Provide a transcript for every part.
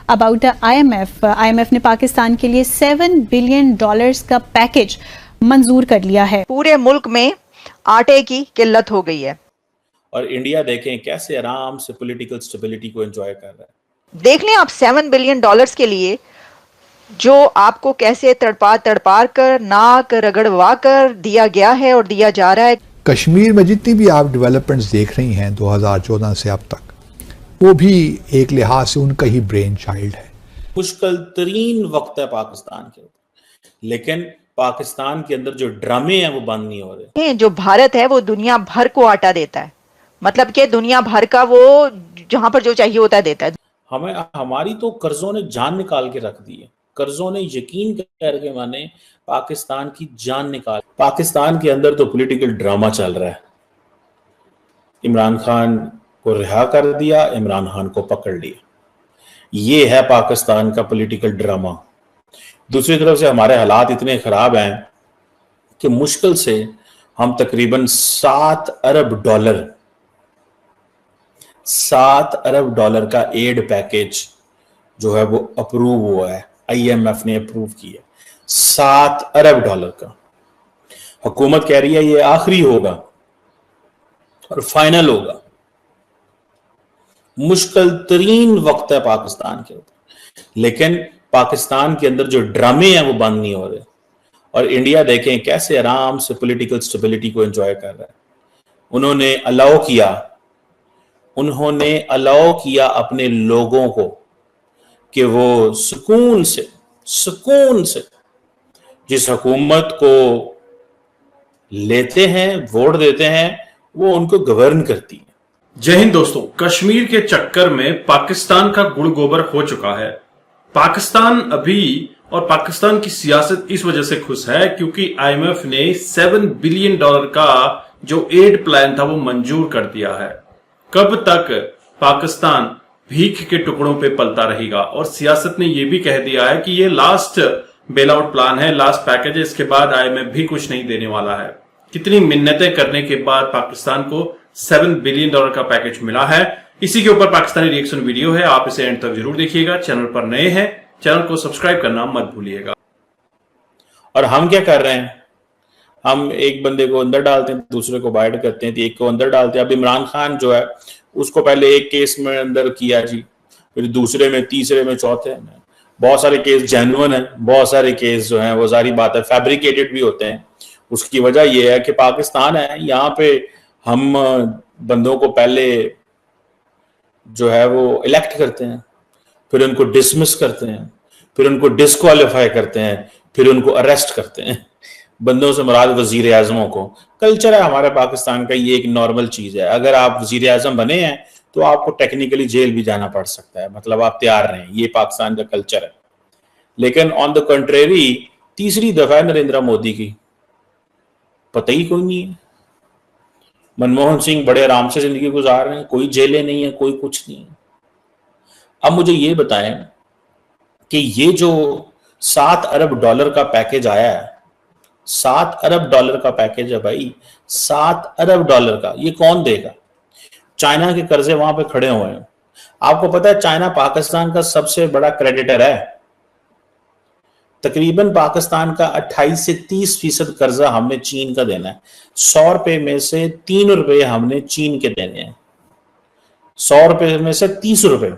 About IMF ने पाकिस्तान के लिए $7 बिलियन का पैकेज मंजूर कर लिया है। पूरे मुल्क में आटे की किल्लत हो गई है और इंडिया देखें कैसे आराम से पॉलिटिकल स्टेबिलिटी को एंजॉय कर रहा है। देख लें आप $7 बिलियन के लिए जो आपको कैसे तड़पा कर नाक रगड़वा कर दिया गया है और दिया जा रहा है। कश्मीर में जितनी भी आप डेवलपमेंट्स देख रही हैं 2014 से अब तक, वो भी एक लिहाज से उनका ही ब्रेन चाइल्ड है। मुश्किल तरीन वक्त है पाकिस्तान के ऊपर, लेकिन पाकिस्तान के अंदर जो ड्रामे हैं वो बंद नहीं हो रहे। जो भारत है वो दुनिया भर को आटा देता है, मतलब कि दुनिया भर का वो जहां पर जो चाहिए होता है देता है। हमारी तो कर्जों ने जान निकाल के रख दी है। कर्जों ने यकीन करके माने पाकिस्तान की जान निकाल। पाकिस्तान के अंदर तो पॉलिटिकल ड्रामा चल रहा है। इमरान खान को रिहा कर दिया, इमरान खान को पकड़ लिया। ये है पाकिस्तान का पॉलिटिकल ड्रामा। दूसरी तरफ से हमारे हालात इतने खराब हैं कि मुश्किल से हम तकरीबन $7 अरब का एड पैकेज जो है वो अप्रूव हुआ है। IMF ने अप्रूव किया $7 अरब का। हुकूमत कह रही है ये आखिरी होगा और फाइनल होगा। मुश्किल तरीन वक्त है पाकिस्तान के ऊपर, लेकिन पाकिस्तान के अंदर जो ड्रामे हैं वो बंद नहीं हो रहे। और इंडिया देखें कैसे आराम से पॉलिटिकल स्टेबिलिटी को एंजॉय कर रहा है। उन्होंने अलाउ किया अपने लोगों को कि वो सुकून से जिस हुकूमत को लेते हैं, वोट देते हैं, वो उनको गवर्न करती है। जय हिंद दोस्तों, कश्मीर के चक्कर में पाकिस्तान का गुड़ गोबर हो चुका है। पाकिस्तान अभी और पाकिस्तान की सियासत इस वजह से खुश है क्योंकि IMF ने $7 बिलियन का जो एड प्लान था वो मंजूर कर दिया है। कब तक पाकिस्तान भीख के टुकड़ों पे पलता रहेगा? और सियासत ने यह भी कह दिया है कि ये लास्ट बेल आउट प्लान है, लास्ट पैकेज है, इसके बाद IMF भी कुछ नहीं देने वाला है। कितनी मिन्नतें करने के बाद पाकिस्तान को $7 बिलियन का पैकेज मिला है। इसी के ऊपर पाकिस्तानी रिएक्शन वीडियो है, आप इसे एंड तक जरूर देखिएगा। चैनल पर नए हैं, चैनल को सब्सक्राइब करना मत भूलिएगा। और हम क्या कर रहे हैं? हम एक बंदे को अंदर डालते हैं, दूसरे को बाहर करते हैं, एक को अंदर डालते हैं। अब इमरान खान जो है उसको पहले एक केस में अंदर किया जी, फिर दूसरे में, तीसरे में, चौथे में। बहुत सारे केस जेन्युइन है, बहुत सारे केस जो हैं वो सारी बात है फैब्रिकेटेड भी होते हैं। उसकी वजह यह है कि पाकिस्तान है, यहाँ पे हम बंदों को पहले जो है वो इलेक्ट करते हैं, फिर उनको डिसमिस करते हैं, फिर उनको डिस्क्वालीफाई करते हैं, फिर उनको अरेस्ट करते हैं। बंदों से मुराद वजीर आजमों को। कल्चर है हमारे पाकिस्तान का, ये एक नॉर्मल चीज है। अगर आप वजीर आजम बने हैं तो आपको टेक्निकली जेल भी जाना पड़ सकता है, मतलब आप तैयार रहें, ये पाकिस्तान का कल्चर है। लेकिन ऑन द कंट्रेरी तीसरी दफा है नरेंद्र मोदी की, पता ही कोई नहीं है। मनमोहन सिंह बड़े आराम से जिंदगी गुजार रहे हैं, कोई जेलें नहीं है, कोई कुछ नहीं है। अब मुझे ये बताएं कि ये जो $7 अरब का पैकेज आया है, $7 अरब का पैकेज है भाई, $7 अरब का, ये कौन देगा? चाइना के कर्जे वहां पे खड़े हुए हैं। आपको पता है चाइना पाकिस्तान का सबसे बड़ा क्रेडिटर है। तकरीबन पाकिस्तान का 28 से 30% कर्जा हमने चीन का देना है। ₹100 में से ₹3 हमने चीन के देने हैं। ₹100 में से 30 रुपए,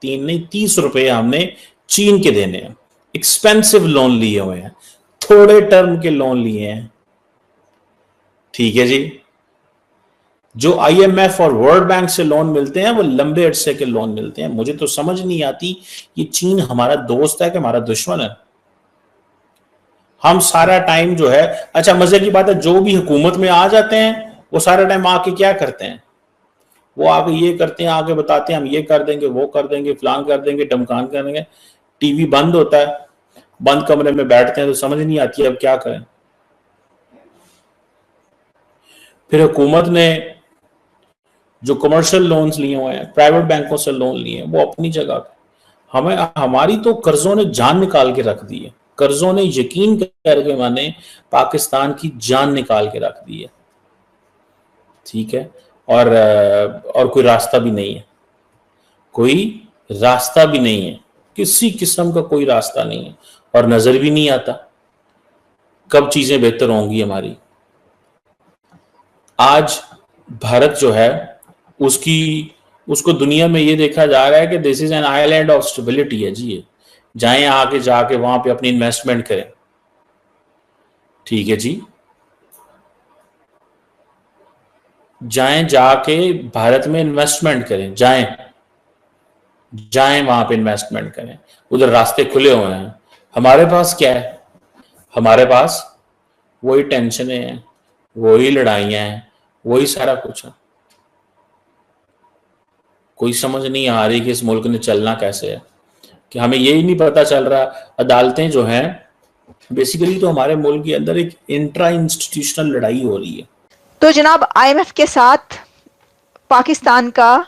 3 नहीं 30 रुपए हमने चीन के देने हैं। एक्सपेंसिव लोन लिए हुए हैं, थोड़े टर्म के लोन लिए हैं, ठीक है जी। जो IMF और वर्ल्ड बैंक से लोन मिलते हैं वो लंबे अरसे के लोन मिलते हैं। मुझे तो समझ नहीं आती ये चीन हमारा दोस्त है कि हमारा दुश्मन है। हम सारा टाइम जो है, अच्छा मजे की बात है, जो भी हुकूमत में आ जाते हैं वो सारा टाइम आके क्या करते हैं, वो आगे ये करते हैं, आगे बताते हैं हम ये कर देंगे, वो कर देंगे, फलान कर देंगे, टमकान कर देंगे। टीवी बंद होता है, बंद कमरे में बैठते हैं तो समझ नहीं आती अब क्या करें। फिर हुकूमत ने जो कमर्शियल लोन्स लिए हुए हैं, प्राइवेट बैंकों से लोन लिए हैं, वो अपनी जगह हमारी तो कर्जों ने जान निकाल के रख दी है। कर्जों ने यकीन करके माने पाकिस्तान की जान निकाल के रख दी है, ठीक है। और कोई रास्ता भी नहीं है, कोई रास्ता भी नहीं है। किसी किस्म का कोई रास्ता नहीं है और नजर भी नहीं आता कब चीजें बेहतर होंगी हमारी। आज भारत जो है उसको दुनिया में ये देखा जा रहा है कि this is an island of stability है जी। ये जाएं आके जाके वहां पे अपनी इन्वेस्टमेंट करें, ठीक है जी। जाएं जाके भारत में इन्वेस्टमेंट करें, जाएं वहां पे इन्वेस्टमेंट करें। उधर रास्ते खुले हुए हैं। हमारे पास क्या है? हमारे पास वही टेंशनें हैं, वही लड़ाइयां हैं, वही सारा कुछ है। कोई समझ नहीं आ रही कि इस मुल्क ने चलना कैसे है, कि हमें यही नहीं पता चल रहा। अदालतें जो हैं बेसिकली तो हमारे मुल्क के अंदर एक इंट्रा इंस्टीट्यूशनल लड़ाई हो रही है। तो जनाब आईएमएफ के साथ पाकिस्तान का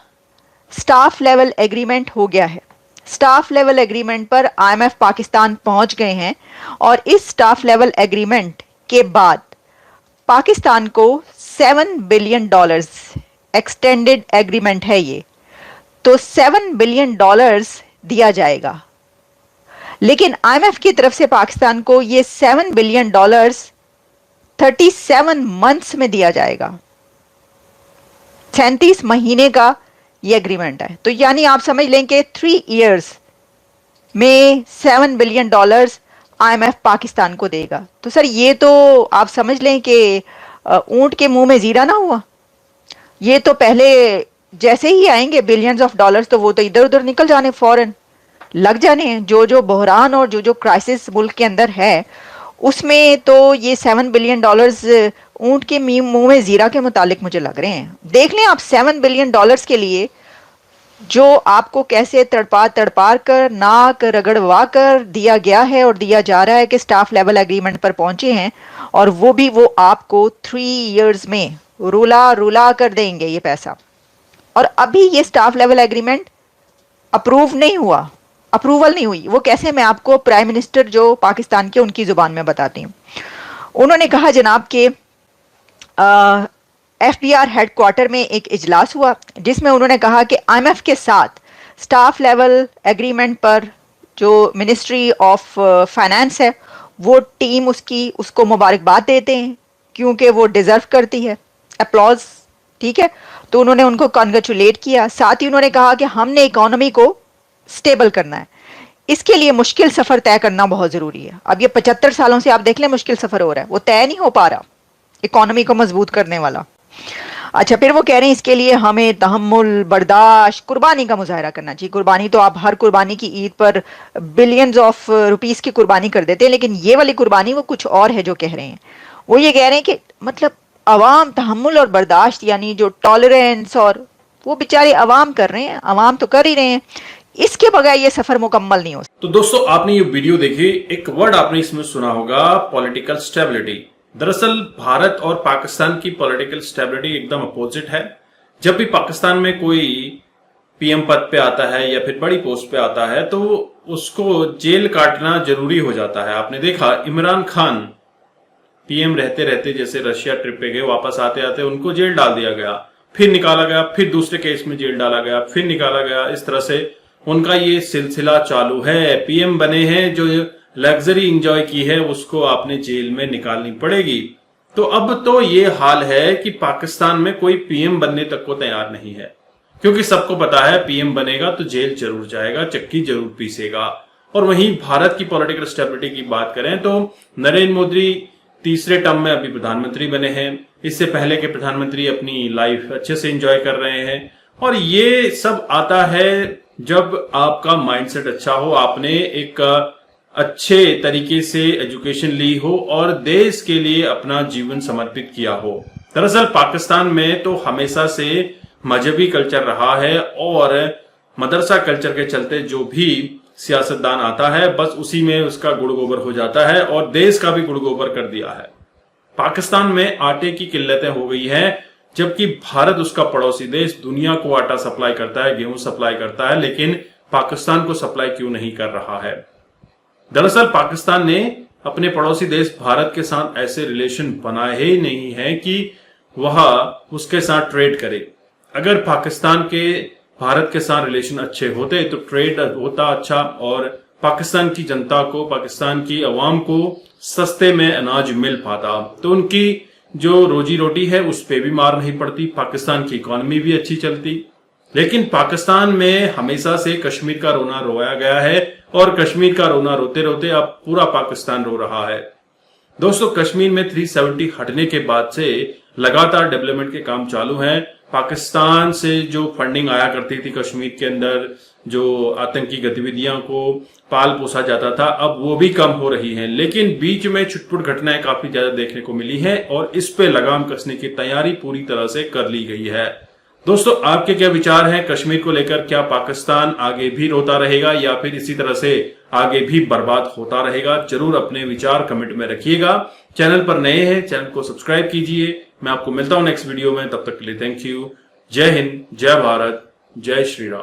स्टाफ लेवल एग्रीमेंट हो गया है। स्टाफ लेवल एग्रीमेंट पर आईएमएफ पाकिस्तान पहुंच गए हैं और इस स्टाफ लेवल एग्रीमेंट के बाद पाकिस्तान को $7 बिलियन एक्सटेंडेड एग्रीमेंट है ये, तो $7 बिलियन दिया जाएगा। लेकिन आईएमएफ की तरफ से पाकिस्तान को ये $7 बिलियन 37 मंथ्स में दिया जाएगा। 37 महीने का ये एग्रीमेंट है। तो यानी आप समझ लें कि 3 इयर्स में $7 बिलियन आईएमएफ पाकिस्तान को देगा। तो सर ये तो आप समझ लें कि ऊंट के मुंह में जीरा ना हुआ। ये तो पहले जैसे ही आएंगे बिलियंस ऑफ डॉलर्स तो वो तो इधर उधर निकल जाने, फौरन लग जाने हैं। जो बहरान और जो क्राइसिस मुल्क के अंदर है उसमें तो ये $7 बिलियन ऊंट के मुंह में जीरा के मुतालिक मुझे लग रहे हैं। देख लें आप $7 बिलियन के लिए जो आपको कैसे तड़पा कर नाक रगड़वा कर दिया गया है और दिया जा रहा है कि स्टाफ लेवल एग्रीमेंट पर पहुंचे हैं, और वो आपको 3 इयर्स में रुला कर देंगे ये पैसा। और अभी ये स्टाफ लेवल एग्रीमेंट अप्रूवल नहीं हुई। वो कैसे, मैं आपको प्राइम मिनिस्टर जो पाकिस्तान के उनकी जुबान में बताती हूँ। उन्होंने कहा जनाब के एफबीआर हेडक्वार्टर में एक इजलास हुआ जिसमें उन्होंने कहा कि आईएमएफ के साथ स्टाफ लेवल एग्रीमेंट पर जो मिनिस्ट्री ऑफ फाइनेंस है वो टीम उसको मुबारकबाद देते हैं क्योंकि वो डिजर्व करती है अप्लॉज, ठीक है। तो उन्होंने उनको कॉन्ग्रेचुलेट किया। साथ ही उन्होंने कहा कि हमने इकोनॉमी को स्टेबल करना है, इसके लिए मुश्किल सफर तय करना बहुत जरूरी है। अब ये 75 सालों से आप देख लें मुश्किल सफर हो रहा है, वो तय नहीं हो पा रहा इकोनॉमी को मजबूत करने वाला। अच्छा, फिर वो कह रहे हैं इसके लिए हमें तहम्मुल, बर्दाश्त, कुर्बानी का मुजाहरा करना चाहिए। कुर्बानी तो आप हर कुर्बानी की ईद पर बिलियंस ऑफ रुपीस की कुर्बानी कर देते हैं, लेकिन ये वाली कुर्बानी वो कुछ और है जो कह रहे हैं। वो ये कह रहे हैं कि मतलब अवाम तहम्मुल और बर्दाश्त यानी जो टॉलरेंस, और वो बेचारे अवाम कर रहे हैं, अवाम तो कर ही रहे हैं, इसके बगैर ये सफर मुकम्मल नहीं हो सकता। तो दोस्तों आपने ये वीडियो देखी, एक वर्ड आपने इसमें सुना होगा, पॉलिटिकल स्टेबिलिटी। दरअसल भारत और पाकिस्तान की पॉलिटिकल स्टेबिलिटी एकदम अपोजिट है। जब भी पाकिस्तान में कोई पीएम पद पे आता है या फिर बड़ी पोस्ट पे आता है तो उसको जेल काटना जरूरी हो जाता है। आपने देखा इमरान खान पीएम रहते रहते जैसे रशिया ट्रिप पे गए, वापस आते आते उनको जेल डाल दिया गया, फिर निकाला गया, फिर दूसरे केस में जेल डाला गया, फिर निकाला गया। इस तरह से उनका ये सिलसिला चालू है। पीएम बने हैं, जो लग्जरी एंजॉय की है उसको आपने जेल में निकालनी पड़ेगी। तो अब तो ये हाल है कि पाकिस्तान में कोई पीएम बनने तक को तैयार नहीं है, क्योंकि सबको पता है पीएम बनेगा तो जेल जरूर जाएगा, चक्की जरूर पीसेगा। और वहीं भारत की पॉलिटिकल स्टेबिलिटी की बात करें तो नरेंद्र मोदी तीसरे टर्म में अभी प्रधानमंत्री बने हैं। इससे पहले के प्रधानमंत्री अपनी लाइफ अच्छे से एंजॉय कर रहे हैं। और ये सब आता है जब आपका माइंडसेट अच्छा हो, आपने एक अच्छे तरीके से एजुकेशन ली हो और देश के लिए अपना जीवन समर्पित किया हो। दरअसल पाकिस्तान में तो हमेशा से मजहबी कल्चर रहा है और मदरसा कल्चर के चलते जो भी सियासतदान आता है बस उसी में उसका गुड़ गोबर हो जाता है और देश का भी गुड़ गोबर कर दिया है। पाकिस्तान में आटे की किल्लतें हो गई हैं, जबकि भारत उसका पड़ोसी देश दुनिया को आटा सप्लाई करता है, गेहूं सप्लाई करता है, लेकिन पाकिस्तान को सप्लाई क्यों नहीं कर रहा है। दरअसल पाकिस्तान ने अपने पड़ोसी देश भारत के साथ ऐसे रिलेशन बनाए ही नहीं है कि वह उसके साथ ट्रेड करे। अगर पाकिस्तान के भारत के साथ रिलेशन अच्छे होते तो ट्रेड होता अच्छा और पाकिस्तान की जनता को, पाकिस्तान की अवाम को सस्ते में अनाज मिल पाता, तो उनकी जो रोजी रोटी है उस पे भी मार नहीं पड़ती, पाकिस्तान की इकोनॉमी भी अच्छी चलती। लेकिन पाकिस्तान में हमेशा से कश्मीर का रोना रोया गया है और कश्मीर का रोना रोते रोते अब पूरा पाकिस्तान रो रहा है। दोस्तों, कश्मीर में 370 हटने के बाद से लगातार डेवलपमेंट के काम चालू हैं। पाकिस्तान से जो फंडिंग आया करती थी कश्मीर के अंदर, जो आतंकी गतिविधियों को पाल पोसा जाता था, अब वो भी कम हो रही हैं। लेकिन बीच में छुटपुट घटनाएं काफी ज्यादा देखने को मिली है और इस पे लगाम कसने की तैयारी पूरी तरह से कर ली गई है। दोस्तों, आपके क्या विचार हैं कश्मीर को लेकर? क्या पाकिस्तान आगे भी रोता रहेगा या फिर इसी तरह से आगे भी बर्बाद होता रहेगा? जरूर अपने विचार कमेंट में रखिएगा। चैनल पर नए हैं, चैनल को सब्सक्राइब कीजिए। मैं आपको मिलता हूं नेक्स्ट वीडियो में, तब तक के लिए थैंक यू। जय हिंद, जय भारत, जय श्री राम।